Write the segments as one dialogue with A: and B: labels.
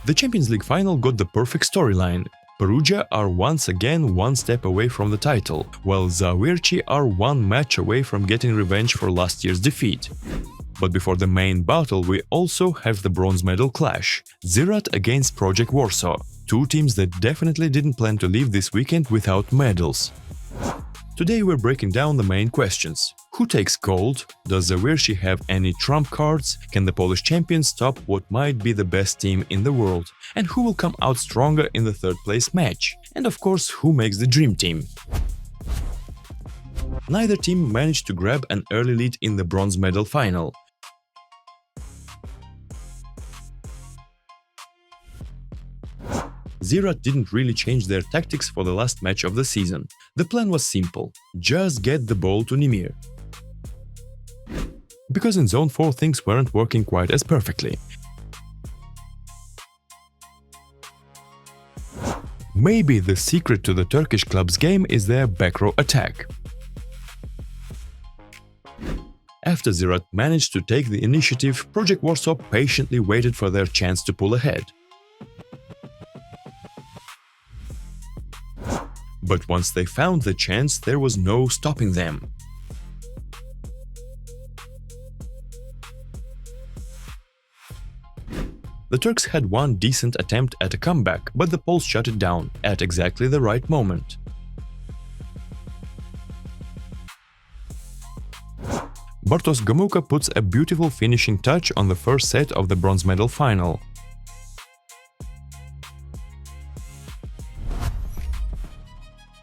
A: The Champions League final got the perfect storyline. Perugia are once again one step away from the title, while Zavirci are one match away from getting revenge for last year's defeat. But before the main battle, we also have the bronze medal clash. Zerat against Project Warsaw, two teams that definitely didn't plan to leave this weekend without medals. Today we're breaking down the main questions. Who takes gold? Does Zavirci have any trump cards? Can the Polish champions stop what might be the best team in the world? And who will come out stronger in the third place match? And of course, who makes the dream team? Neither team managed to grab an early lead in the bronze medal final. Zerat didn't really change their tactics for the last match of the season. The plan was simple: just get the ball to Nimir. Because in Zone 4 things weren't working quite as perfectly. Maybe the secret to the Turkish club's game is their back row attack. After Zerat managed to take the initiative, Project Warsaw patiently waited for their chance to pull ahead. But once they found the chance, there was no stopping them. The Turks had one decent attempt at a comeback, but the Poles shut it down at exactly the right moment. Bartosz Gomułka puts a beautiful finishing touch on the first set of the bronze medal final.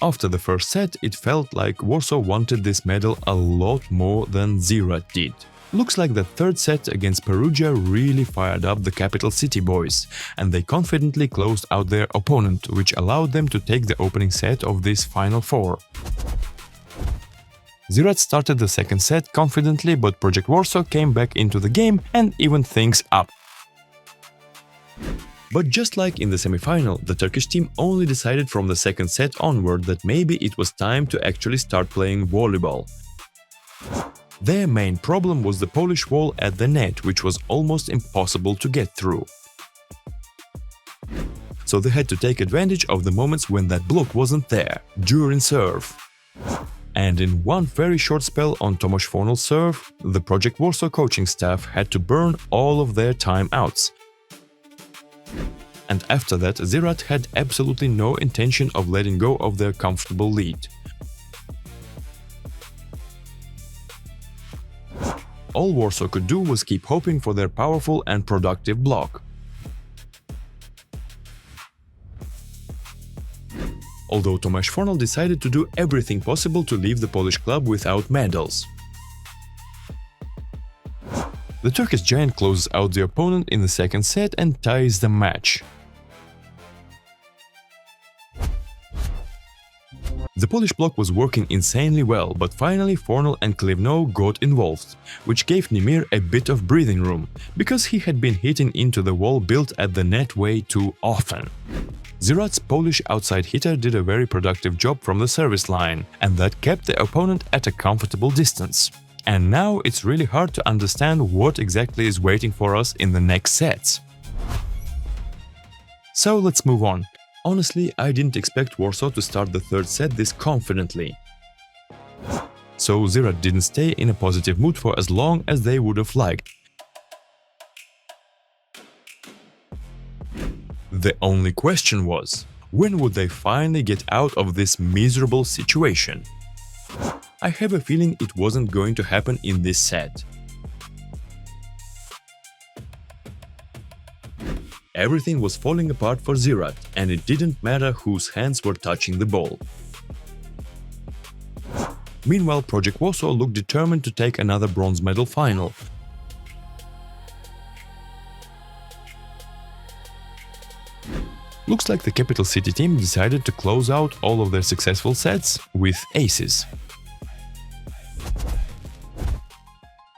A: After the first set, it felt like Warsaw wanted this medal a lot more than Zerat did. Looks like the third set against Perugia really fired up the capital city boys, and they confidently closed out their opponent, which allowed them to take the opening set of this Final Four. Zerat started the second set confidently, but Project Warsaw came back into the game and evened things up. But just like in the semi-final, the Turkish team only decided from the second set onward that maybe it was time to actually start playing volleyball. Their main problem was the Polish wall at the net, which was almost impossible to get through. So they had to take advantage of the moments when that block wasn't there, during serve. And in one very short spell on Tomasz Fornal's serve, the Project Warsaw coaching staff had to burn all of their timeouts. And after that, Zerat had absolutely no intention of letting go of their comfortable lead. All Warsaw could do was keep hoping for their powerful and productive block. Although Tomasz Fornal decided to do everything possible to leave the Polish club without medals. The Turkish giant closes out the opponent in the second set and ties the match. The Polish block was working insanely well, but finally Fornal and Klivno got involved, which gave Nimir a bit of breathing room, because he had been hitting into the wall built at the net way too often. Zerat's Polish outside hitter did a very productive job from the service line, and that kept the opponent at a comfortable distance. And now it's really hard to understand what exactly is waiting for us in the next sets. So let's move on. Honestly, I didn't expect Warsaw to start the third set this confidently. So Zerat didn't stay in a positive mood for as long as they would have liked. The only question was, when would they finally get out of this miserable situation? I have a feeling it wasn't going to happen in this set. Everything was falling apart for Zerat, and it didn't matter whose hands were touching the ball. Meanwhile, Project Warsaw looked determined to take another bronze medal final. Looks like the capital city team decided to close out all of their successful sets with aces.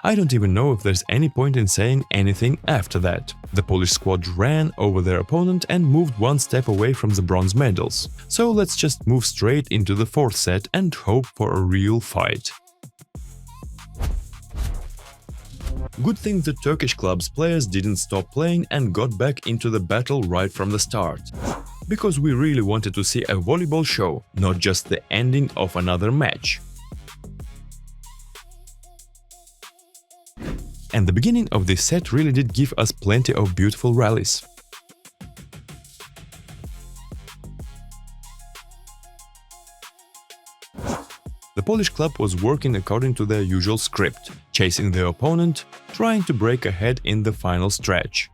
A: I don't even know if there's any point in saying anything after that. The Polish squad ran over their opponent and moved one step away from the bronze medals. So let's just move straight into the fourth set and hope for a real fight. Good thing the Turkish club's players didn't stop playing and got back into the battle right from the start. Because we really wanted to see a volleyball show, not just the ending of another match. And the beginning of this set really did give us plenty of beautiful rallies. The Polish club was working according to their usual script, chasing their opponent, trying to break ahead in the final stretch.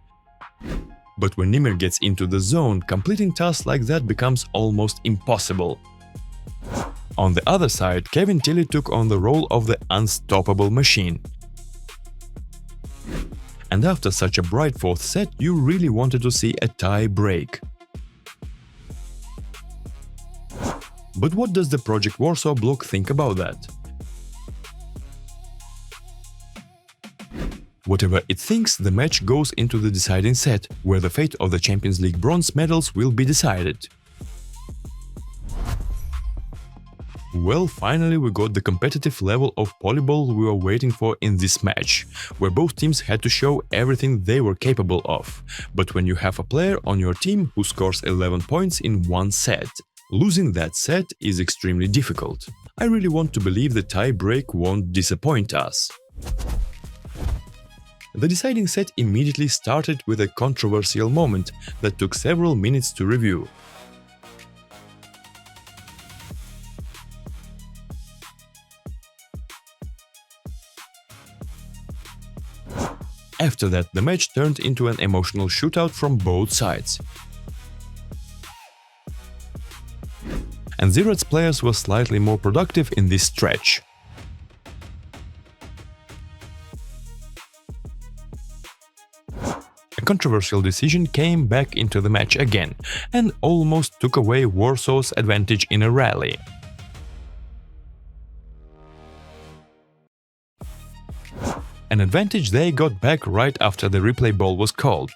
A: But when Nimir gets into the zone, completing tasks like that becomes almost impossible. On the other side, Kevin Tilly took on the role of the unstoppable machine. And after such a bright fourth set, you really wanted to see a tie break. But what does the Project Warsaw block think about that? Whatever it thinks, the match goes into the deciding set, where the fate of the Champions League bronze medals will be decided. Well, finally we got the competitive level of volleyball we were waiting for in this match, where both teams had to show everything they were capable of. But when you have a player on your team who scores 11 points in one set, losing that set is extremely difficult. I really want to believe the tie break won't disappoint us. The deciding set immediately started with a controversial moment that took several minutes to review. After that, the match turned into an emotional shootout from both sides. And Zerat's players were slightly more productive in this stretch. A controversial decision came back into the match again and almost took away Warsaw's advantage in a rally. An advantage they got back right after the replay ball was called.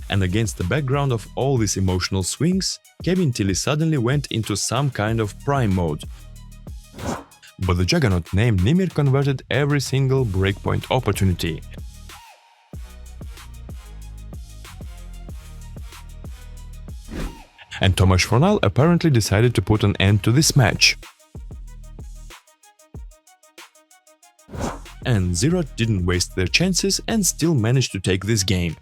A: And against the background of all these emotional swings, Kevin Tilly suddenly went into some kind of prime mode. But the juggernaut named Nimir converted every single breakpoint opportunity. And Tomasz Fornal apparently decided to put an end to this match. And Zerat didn't waste their chances and still managed to take this game.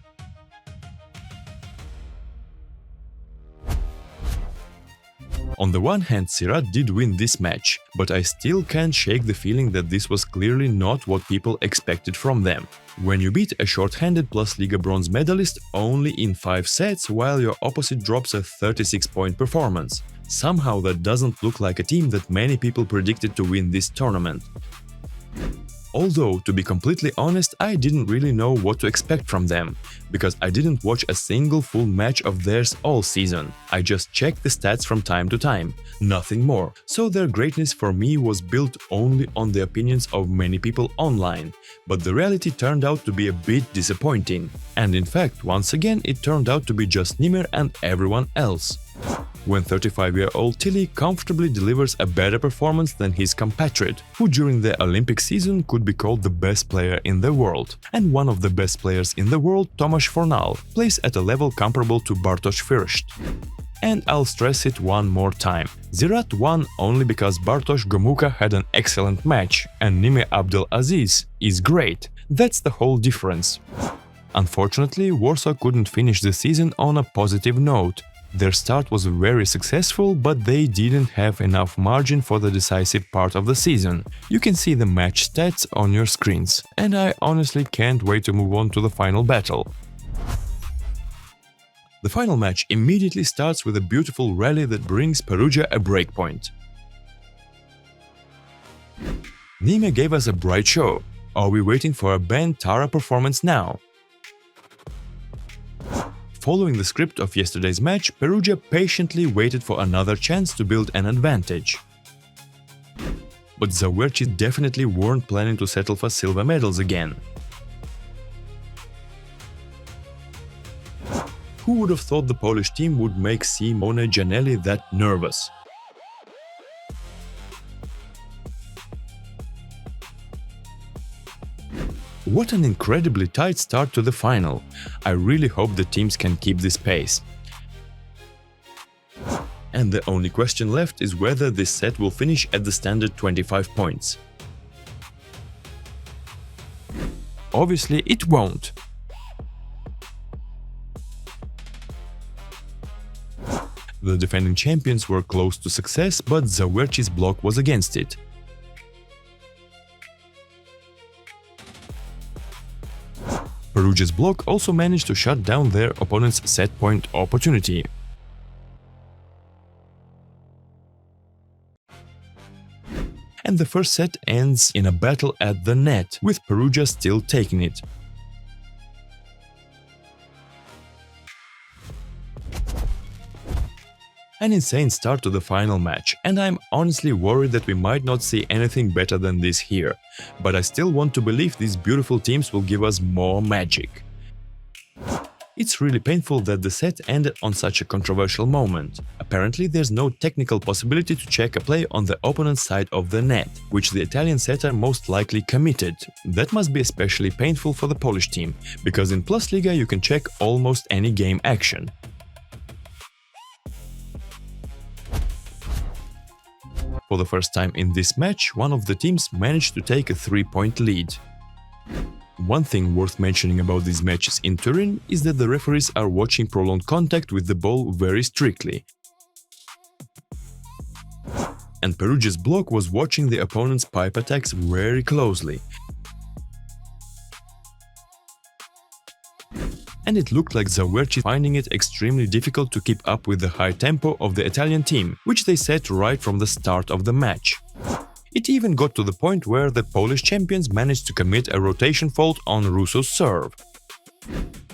A: On the one hand, Zerat did win this match, but I still can't shake the feeling that this was clearly not what people expected from them. When you beat a short-handed plus Liga bronze medalist only in 5 sets while your opposite drops a 36-point performance, somehow that doesn't look like a team that many people predicted to win this tournament. Although, to be completely honest, I didn't really know what to expect from them, because I didn't watch a single full match of theirs all season. I just checked the stats from time to time, nothing more. So their greatness for me was built only on the opinions of many people online, but the reality turned out to be a bit disappointing. And in fact, once again, it turned out to be just Nimir and everyone else. When 35-year-old Tilly comfortably delivers a better performance than his compatriot, who during the Olympic season could be called the best player in the world. And one of the best players in the world, Tomasz Fornal, plays at a level comparable to Bartosz Fürst. And I'll stress it one more time. Zerat won only because Bartosz Gomułka had an excellent match, and Nimir Abdelaziz is great. That's the whole difference. Unfortunately, Warsaw couldn't finish the season on a positive note. Their start was very successful, but they didn't have enough margin for the decisive part of the season. You can see the match stats on your screens, and I honestly can't wait to move on to the final battle. The final match immediately starts with a beautiful rally that brings Perugia a breakpoint. Nimir gave us a bright show. Are we waiting for a Ben Tara performance now? Following the script of yesterday's match, Perugia patiently waited for another chance to build an advantage. But Zawerci definitely weren't planning to settle for silver medals again. Who would have thought the Polish team would make Simone Giannelli that nervous? What an incredibly tight start to the final. I really hope the teams can keep this pace. And the only question left is whether this set will finish at the standard 25 points. Obviously, it won't. The defending champions were close to success, but Zawerci's block was against it. Perugia's block also managed to shut down their opponent's set point opportunity. And the first set ends in a battle at the net, with Perugia still taking it. An insane start to the final match, and I'm honestly worried that we might not see anything better than this here. But I still want to believe these beautiful teams will give us more magic. It's really painful that the set ended on such a controversial moment. Apparently, there's no technical possibility to check a play on the opponent's side of the net, which the Italian setter most likely committed. That must be especially painful for the Polish team, because in Plus Liga you can check almost any game action. For the first time in this match, one of the teams managed to take a 3-point lead. One thing worth mentioning about these matches in Turin is that the referees are watching prolonged contact with the ball very strictly. And Perugia's block was watching the opponent's pipe attacks very closely. And it looked like Zawerci finding it extremely difficult to keep up with the high tempo of the Italian team, which they set right from the start of the match. It even got to the point where the Polish champions managed to commit a rotation fault on Russo's serve.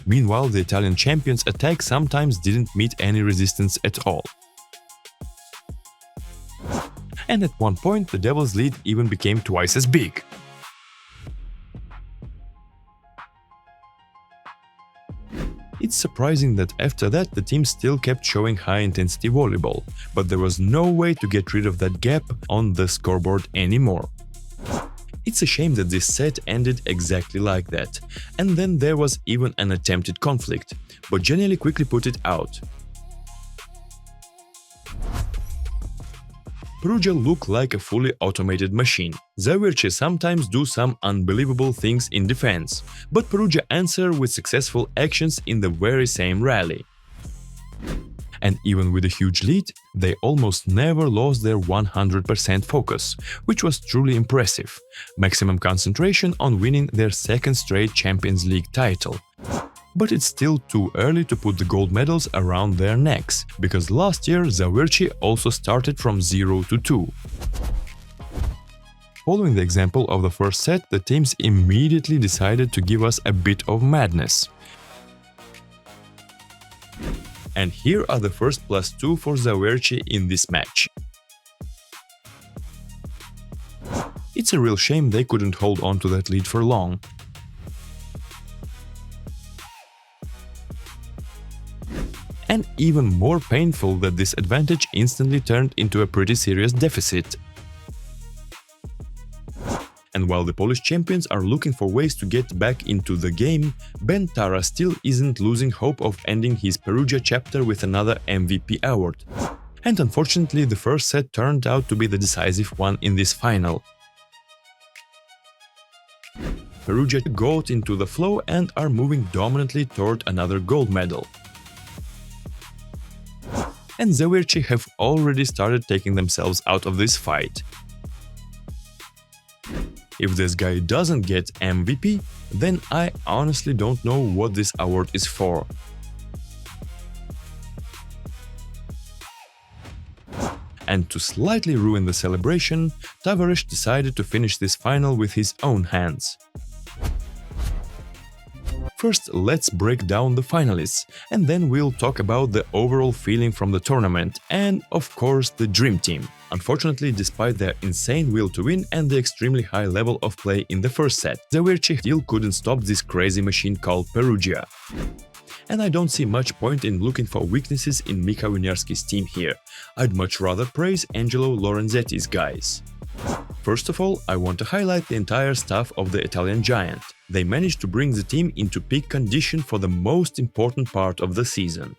A: Meanwhile, the Italian champions' attack sometimes didn't meet any resistance at all. And at one point, the Devils' lead even became twice as big. It's surprising that after that the team still kept showing high-intensity volleyball, but there was no way to get rid of that gap on the scoreboard anymore. It's a shame that this set ended exactly like that, and then there was even an attempted conflict, but Geniali quickly put it out. Perugia look like a fully automated machine. Zawerci sometimes do some unbelievable things in defense, but Perugia answer with successful actions in the very same rally. And even with a huge lead, they almost never lost their 100% focus, which was truly impressive. Maximum concentration on winning their second straight Champions League title. But it's still too early to put the gold medals around their necks, because last year Zawerci also started from 0 to 2. Following the example of the first set, the teams immediately decided to give us a bit of madness. And here are the first +2 for Zawerci in this match. It's a real shame they couldn't hold on to that lead for long. And even more painful that this advantage instantly turned into a pretty serious deficit. And while the Polish champions are looking for ways to get back into the game, Ben Tara still isn't losing hope of ending his Perugia chapter with another MVP award. And unfortunately, the first set turned out to be the decisive one in this final. Perugia got into the flow and are moving dominantly toward another gold medal. And Zawerci have already started taking themselves out of this fight. If this guy doesn't get MVP, then I honestly don't know what this award is for. And to slightly ruin the celebration, Tavares decided to finish this final with his own hands. First, let's break down the finalists, and then we'll talk about the overall feeling from the tournament and, of course, the Dream Team. Unfortunately, despite their insane will to win and the extremely high level of play in the first set, Zawerci still couldn't stop this crazy machine called Perugia. And I don't see much point in looking for weaknesses in Michał Winiarski's team here. I'd much rather praise Angelo Lorenzetti's guys. First of all, I want to highlight the entire staff of the Italian giant. They managed to bring the team into peak condition for the most important part of the season.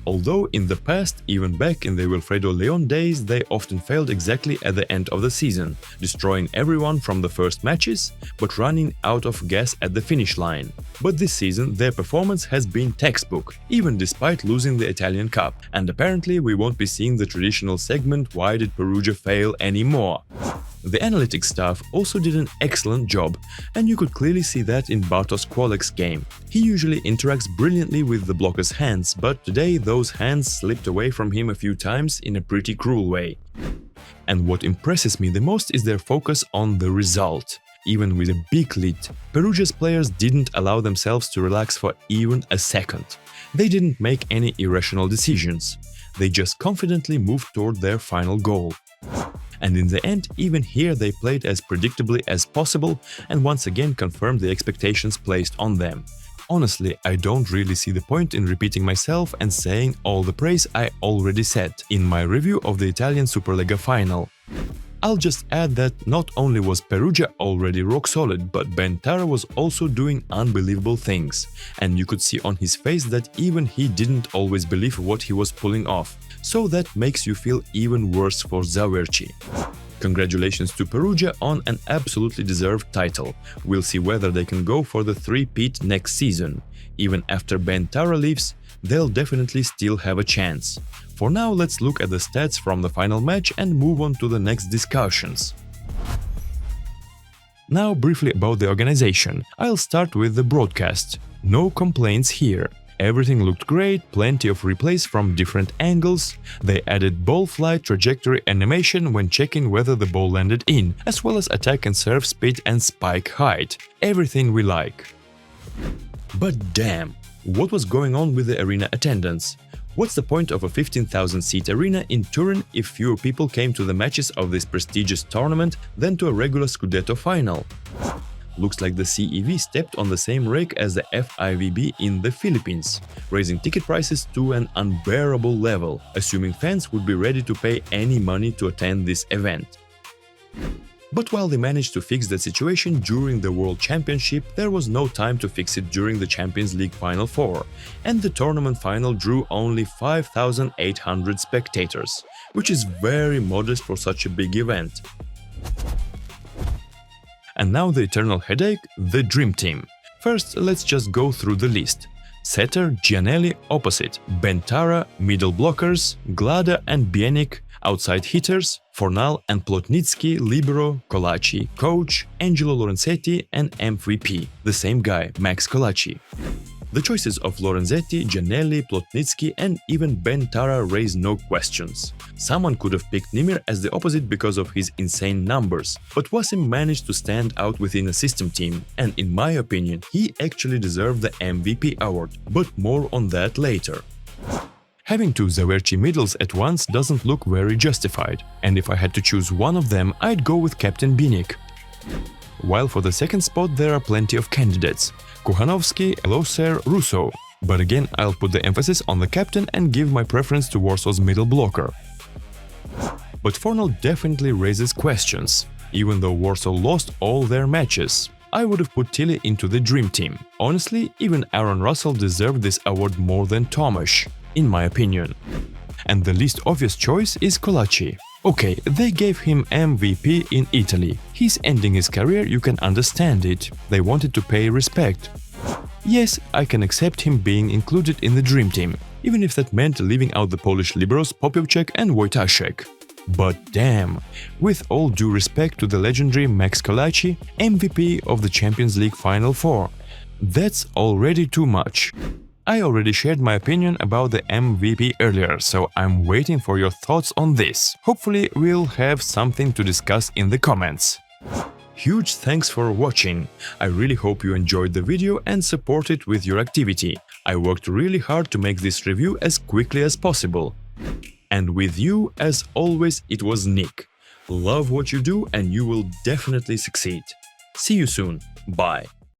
A: Although in the past, even back in the Wilfredo Leon days, they often failed exactly at the end of the season, destroying everyone from the first matches, but running out of gas at the finish line. But this season, their performance has been textbook, even despite losing the Italian Cup, and apparently we won't be seeing the traditional segment "Why did Perugia fail?" anymore. The analytics staff also did an excellent job, and you could clearly see that in Bartosz Kwolek's game. He usually interacts brilliantly with the blocker's hands, but today those hands slipped away from him a few times in a pretty cruel way. And what impresses me the most is their focus on the result. Even with a big lead, Perugia's players didn't allow themselves to relax for even a second. They didn't make any irrational decisions. They just confidently moved toward their final goal. And in the end, even here they played as predictably as possible and once again confirmed the expectations placed on them. Honestly, I don't really see the point in repeating myself and saying all the praise I already said in my review of the Italian Superlega final. I'll just add that not only was Perugia already rock solid, but Bentara was also doing unbelievable things, and you could see on his face that even he didn't always believe what he was pulling off, so that makes you feel even worse for Zawerci. Congratulations to Perugia on an absolutely deserved title. We'll see whether they can go for the three-peat next season. Even after Bentara leaves, they'll definitely still have a chance. For now, let's look at the stats from the final match and move on to the next discussions. Now briefly about the organization. I'll start with the broadcast. No complaints here. Everything looked great, plenty of replays from different angles. They added ball flight trajectory animation when checking whether the ball landed in, as well as attack and serve speed and spike height. Everything we like. But damn, what was going on with the arena attendance? What's the point of a 15,000-seat arena in Turin if fewer people came to the matches of this prestigious tournament than to a regular Scudetto final? Looks like the CEV stepped on the same rake as the FIVB in the Philippines, raising ticket prices to an unbearable level, assuming fans would be ready to pay any money to attend this event. But while they managed to fix the situation during the World Championship, there was no time to fix it during the Champions League Final Four, and the tournament final drew only 5,800 spectators, which is very modest for such a big event. And now the eternal headache, the Dream Team. First, let's just go through the list. Setter, Gianelli, opposite, Bentara, middle blockers, Glada and Bienik, outside hitters, Fornal and Plotnitsky, libero, Colaci, coach, Angelo Lorenzetti and MVP, the same guy, Max Colaci. The choices of Lorenzetti, Gianelli, Plotnitsky and even Bentara raise no questions. Someone could have picked Nimir as the opposite because of his insane numbers, but Wasim managed to stand out within a system team, and in my opinion, he actually deserved the MVP award, but more on that later. Having two Zawerci middles at once doesn't look very justified, and if I had to choose one of them, I'd go with Captain Bienik. While for the second spot there are plenty of candidates: Kuchanovsky, Loser, Russo. But again, I'll put the emphasis on the captain and give my preference to Warsaw's middle blocker. But Fornal definitely raises questions. Even though Warsaw lost all their matches, I would have put Tilly into the Dream Team. Honestly, even Aaron Russell deserved this award more than Tomasz, in my opinion. And the least obvious choice is Colaci. Okay, they gave him MVP in Italy. He's ending his career, you can understand it. They wanted to pay respect. Yes, I can accept him being included in the Dream Team, even if that meant leaving out the Polish liberos Popielczak and Wojtaszek. But damn, with all due respect to the legendary Max Colaci, MVP of the Champions League Final Four, that's already too much. I already shared my opinion about the MVP earlier, so I'm waiting for your thoughts on this. Hopefully we'll have something to discuss in the comments. Huge thanks for watching. I really hope you enjoyed the video and support it with your activity. I worked really hard to make this review as quickly as possible. And with you, as always, it was Nick. Love what you do and you will definitely succeed. See you soon. Bye.